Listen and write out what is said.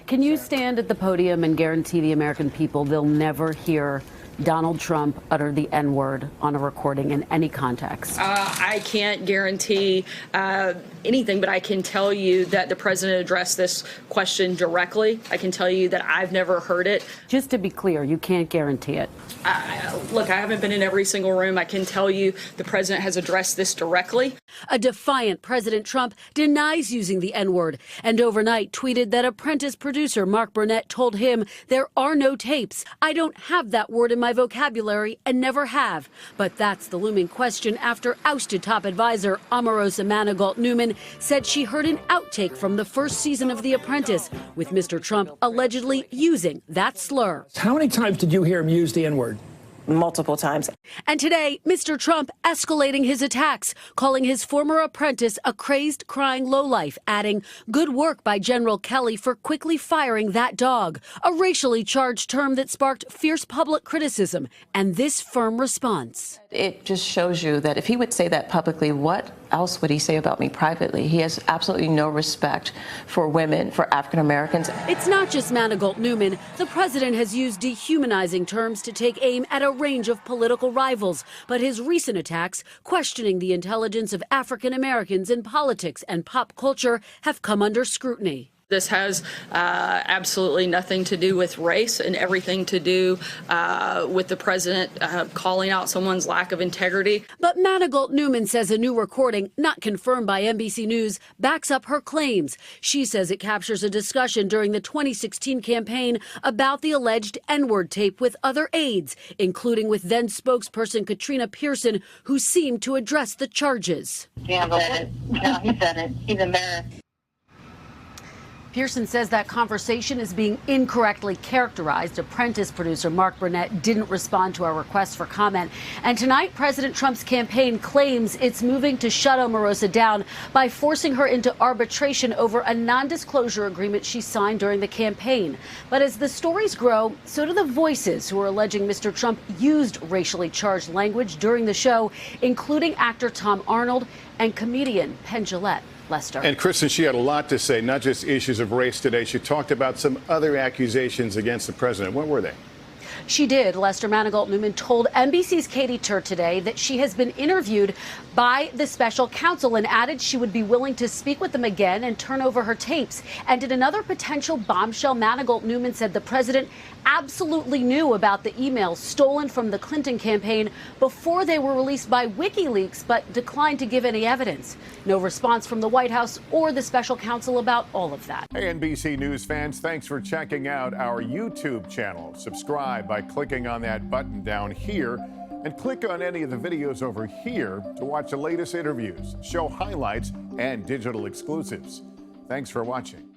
Can you stand at the podium and guarantee the American people they'll never hear Donald Trump utter the N-word on a recording in any context? I can't guarantee anything, but I can tell you that the president addressed this question directly. I can tell you that I've never heard it. Just to be clear, you can't guarantee it. Look, I haven't been in every single room. I can tell you the president has addressed this directly. A defiant President Trump denies using the N-word and overnight tweeted that Apprentice producer Mark Burnett told him there are no tapes. I don't have that word in my vocabulary and never have. But that's the looming question after ousted top advisor Omarosa Manigault-Newman said she heard an outtake from the first season of The Apprentice with Mr. Trump allegedly using that slur. How many times did you hear him use the N-word? Multiple times. And today, Mr. Trump escalating his attacks, calling his former apprentice a crazed, crying lowlife, adding, "Good work by General Kelly for quickly firing that dog," a racially charged term that sparked fierce public criticism and this firm response. It just shows you that if he would say that publicly, what else would he say about me privately? He has absolutely no respect for women, for African Americans. It's not just Manigault-Newman. The president has used dehumanizing terms to take aim at a range of political rivals. But his recent attacks, questioning the intelligence of African Americans in politics and pop culture, have come under scrutiny. This has absolutely nothing to do with race and everything to do with the president calling out someone's lack of integrity. But Manigault-Newman says a new recording, not confirmed by NBC News, backs up her claims. She says it captures a discussion during the 2016 campaign about the alleged N-word tape with other aides, including with then spokesperson Katrina Pearson, who seemed to address the charges. Yeah, said it. No, he said it. He's embarrassed. Pearson says that conversation is being incorrectly characterized. Apprentice producer Mark Burnett didn't respond to our request for comment. And tonight, President Trump's campaign claims it's moving to shut Omarosa down by forcing her into arbitration over a non-disclosure agreement she signed during the campaign. But as the stories grow, so do the voices who are alleging Mr. Trump used racially charged language during the show, including actor Tom Arnold and comedian Penn Jillette. Lester. And Kristen, she had a lot to say, not just issues of race today. She talked about some other accusations against the president. What were they? She did. Lester Manigault-Newman told NBC's Katie Tur today that she has been interviewed by the special counsel and added she would be willing to speak with them again and turn over her tapes. And in another potential bombshell, Manigault-Newman said the president absolutely knew about the emails stolen from the Clinton campaign before they were released by WikiLeaks, but declined to give any evidence. No response from the White House or the special counsel about all of that. Hey, NBC News fans, thanks for checking out our YouTube channel. Subscribe by clicking on that button down here and click on any of the videos over here to watch the latest interviews, show highlights, and digital exclusives. Thanks for watching.